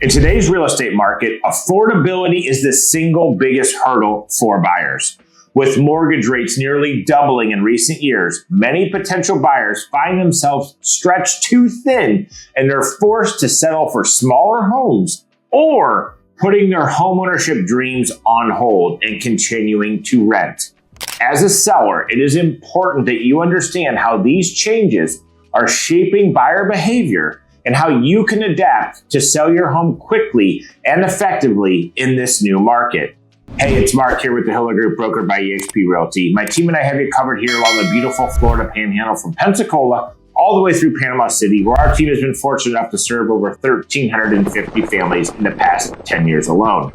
In today's real estate market, affordability is the single biggest hurdle for buyers. With mortgage rates nearly doubling in recent years, many potential buyers find themselves stretched too thin and they're forced to settle for smaller homes or putting their homeownership dreams on hold and continuing to rent. As a seller, it is important that you understand how these changes are shaping buyer behavior and how you can adapt to sell your home quickly and effectively in this new market. Hey, it's Mark here with the Hiller Group, brokered by eXp Realty. My team and I have you covered here along the beautiful Florida Panhandle from Pensacola all the way through Panama City, where our team has been fortunate enough to serve over 1,350 families in the past 10 years alone.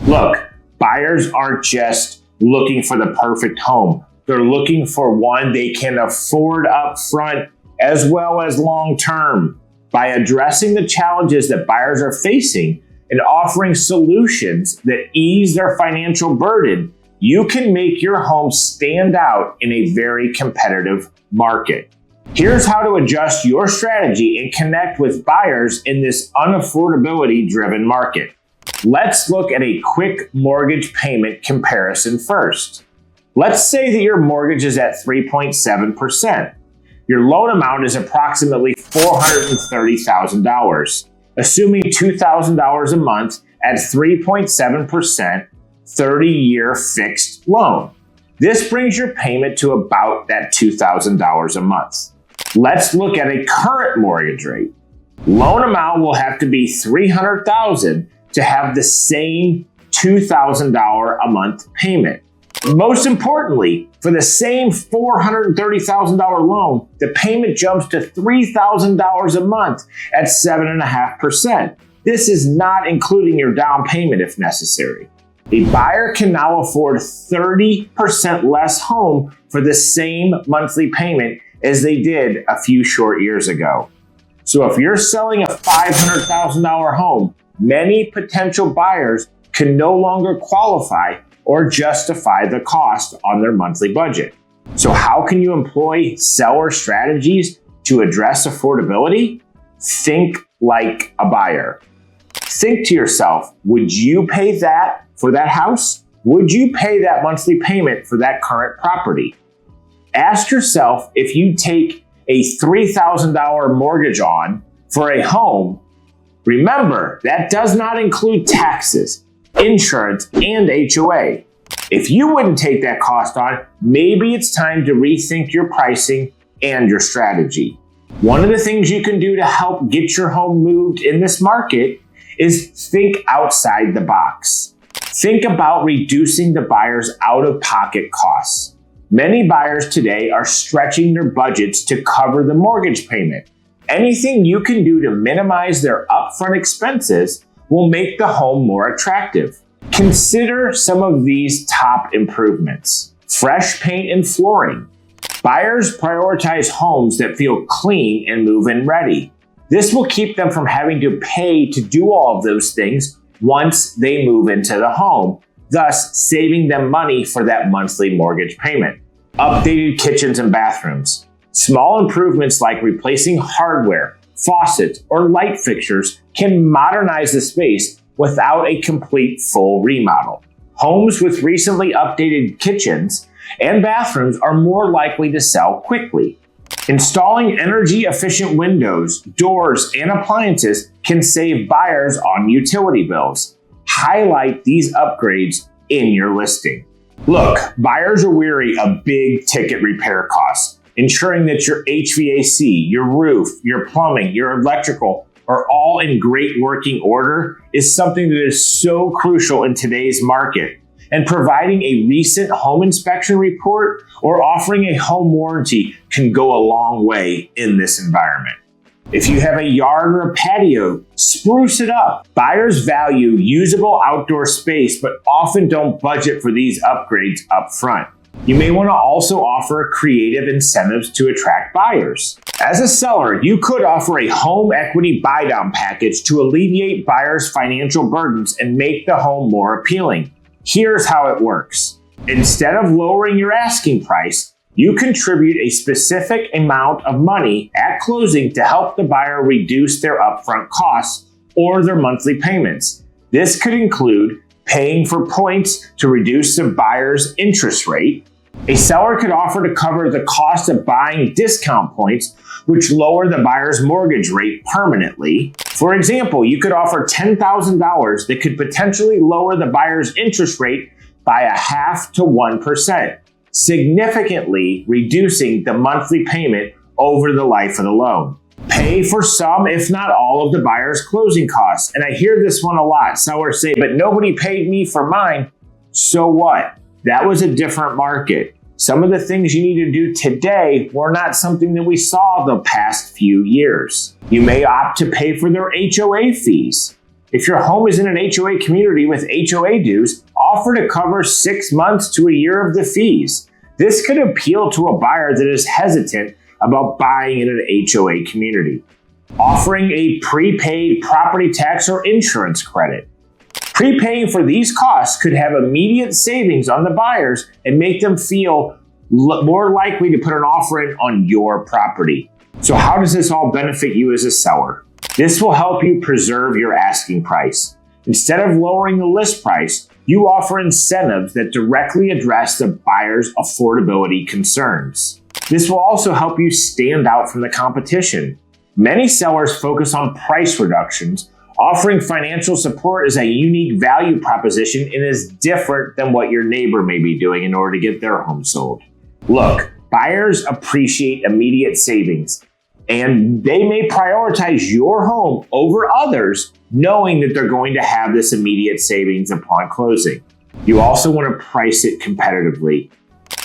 Look, buyers aren't just looking for the perfect home. They're looking for one they can afford up front as well as long term. By addressing the challenges that buyers are facing and offering solutions that ease their financial burden, you can make your home stand out in a very competitive market. Here's how to adjust your strategy and connect with buyers in this unaffordability-driven market. Let's look at a quick mortgage payment comparison first. Let's say that your mortgage is at 3.7%. Your loan amount is approximately $430,000, assuming $2,000 a month at 3.7%, 30-year fixed loan. This brings your payment to about that $2,000 a month. Let's look at a current mortgage rate. Loan amount will have to be $300,000 to have the same $2,000 a month payment. Most importantly, for the same $430,000 loan, the payment jumps to $3,000 a month at 7.5%. This is not including your down payment if necessary. A buyer can now afford 30% less home for the same monthly payment as they did a few short years ago. So if you're selling a $500,000 home, many potential buyers can no longer qualify or justify the cost on their monthly budget. So how can you employ seller strategies to address affordability? Think like a buyer. Think to yourself, would you pay that for that house? Would you pay that monthly payment for that current property? Ask yourself, if you take a $3,000 mortgage on for a home, remember that does not include taxes, insurance, and HOA. If you wouldn't take that cost on, maybe it's time to rethink your pricing and your strategy. One of the things you can do to help get your home moved in this market is think outside the box. Think about reducing the buyer's out-of-pocket costs. Many buyers today are stretching their budgets to cover the mortgage payment. Anything you can do to minimize their upfront expenses will make the home more attractive. Consider some of these top improvements. Fresh paint and flooring. Buyers prioritize homes that feel clean and move-in ready. This will keep them from having to pay to do all of those things once they move into the home, thus saving them money for that monthly mortgage payment. Updated kitchens and bathrooms. Small improvements like replacing hardware, faucets, or light fixtures can modernize the space without a complete full remodel. Homes with recently updated kitchens and bathrooms are more likely to sell quickly. Installing energy-efficient windows, doors, and appliances can save buyers on utility bills. Highlight these upgrades in your listing. Look, buyers are weary of big-ticket repair costs. Ensuring that your HVAC, your roof, your plumbing, your electrical are all in great working order is something that is so crucial in today's market. And providing a recent home inspection report or offering a home warranty can go a long way in this environment. If you have a yard or a patio, spruce it up. Buyers value usable outdoor space, but often don't budget for these upgrades up front. You may want to also offer creative incentives to attract buyers. As a seller, you could offer a home equity buydown package to alleviate buyers' financial burdens and make the home more appealing. Here's how it works. Instead of lowering your asking price, you contribute a specific amount of money at closing to help the buyer reduce their upfront costs or their monthly payments. This could include paying for points to reduce the buyer's interest rate. A seller could offer to cover the cost of buying discount points, which lower the buyer's mortgage rate permanently. For example, you could offer $10,000 that could potentially lower the buyer's interest rate by 0.5% to 1%, significantly reducing the monthly payment over the life of the loan. Pay for some, if not all, of the buyer's closing costs. And I hear this one a lot. Sellers say, but nobody paid me for mine. So what? That was a different market. Some of the things you need to do today were not something that we saw the past few years. You may opt to pay for their HOA fees. If your home is in an HOA community with HOA dues, offer to cover 6 months to a year of the fees. This could appeal to a buyer that is hesitant about buying in an HOA community. Offering a prepaid property tax or insurance credit. Prepaying for these costs could have immediate savings on the buyers and make them feel more likely to put an offer in on your property. So how does this all benefit you as a seller? This will help you preserve your asking price. Instead of lowering the list price, you offer incentives that directly address the buyer's affordability concerns. This will also help you stand out from the competition. Many sellers focus on price reductions. Offering financial support is a unique value proposition and is different than what your neighbor may be doing in order to get their home sold. Look, buyers appreciate immediate savings, and they may prioritize your home over others, knowing that they're going to have this immediate savings upon closing. You also want to price it competitively.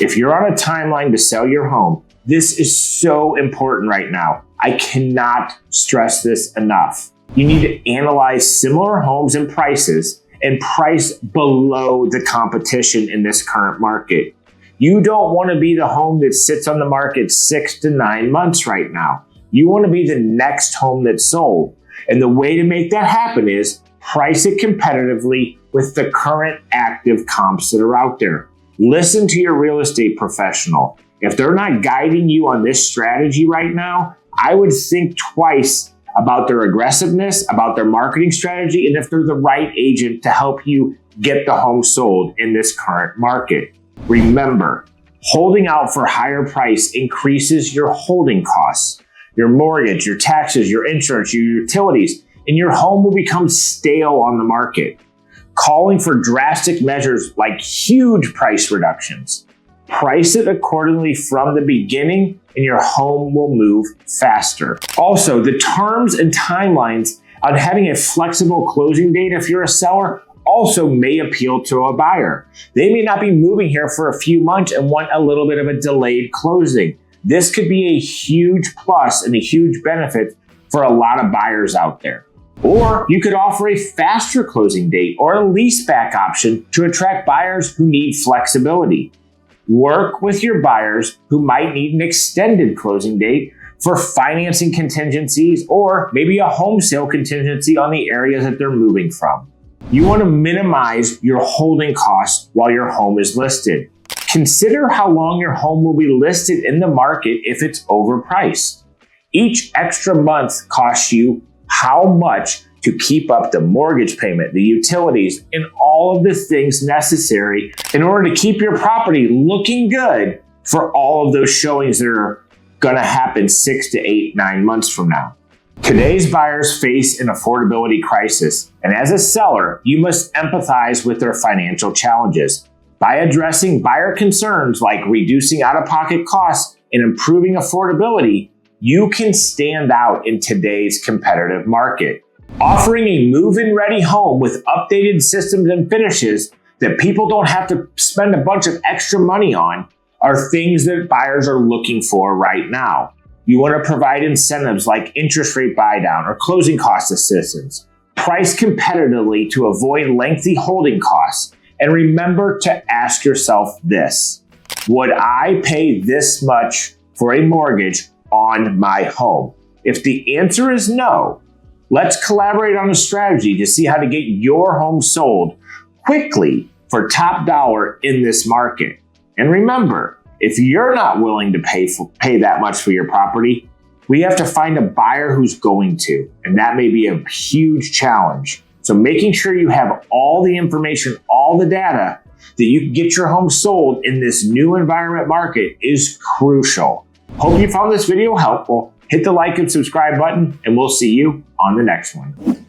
If you're on a timeline to sell your home, this is so important right now. I cannot stress this enough. You need to analyze similar homes and prices and price below the competition in this current market. You don't want to be the home that sits on the market 6 to 9 months right now. You want to be the next home that's sold. And the way to make that happen is price it competitively with the current active comps that are out there. Listen to your real estate professional. If they're not guiding you on this strategy right now, I would think twice about their aggressiveness, about their marketing strategy, and if they're the right agent to help you get the home sold in this current market. Remember, holding out for higher price increases your holding costs, your mortgage, your taxes, your insurance, your utilities, and your home will become stale on the market. Calling for drastic measures like huge price reductions. Price it accordingly from the beginning and your home will move faster. Also, the terms and timelines on having a flexible closing date if you're a seller also may appeal to a buyer. They may not be moving here for a few months and want a little bit of a delayed closing. This could be a huge plus and a huge benefit for a lot of buyers out there. Or you could offer a faster closing date or a lease back option to attract buyers who need flexibility. Work with your buyers who might need an extended closing date for financing contingencies or maybe a home sale contingency on the areas that they're moving from. You want to minimize your holding costs while your home is listed. Consider how long your home will be listed in the market if it's overpriced. Each extra month costs you how much to keep up the mortgage payment, the utilities, and all of the things necessary in order to keep your property looking good for all of those showings that are going to happen 6 to 8, 9 months from now. Today's buyers face an affordability crisis, and as a seller, you must empathize with their financial challenges. By addressing buyer concerns like reducing out-of-pocket costs and improving affordability, you can stand out in today's competitive market. Offering a move-in ready home with updated systems and finishes that people don't have to spend a bunch of extra money on are things that buyers are looking for right now. You want to provide incentives like interest rate buydown or closing cost assistance. Price competitively to avoid lengthy holding costs. And remember to ask yourself this: would I pay this much for a mortgage on my home? If the answer is no, let's collaborate on a strategy to see how to get your home sold quickly for top dollar in this market. And remember, if you're not willing to pay that much for your property, we have to find a buyer who's going to, and that may be a huge challenge. So making sure you have all the information, all the data that you can get your home sold in this new environment market is crucial. Hope you found this video helpful. Hit the like and subscribe button, and we'll see you on the next one.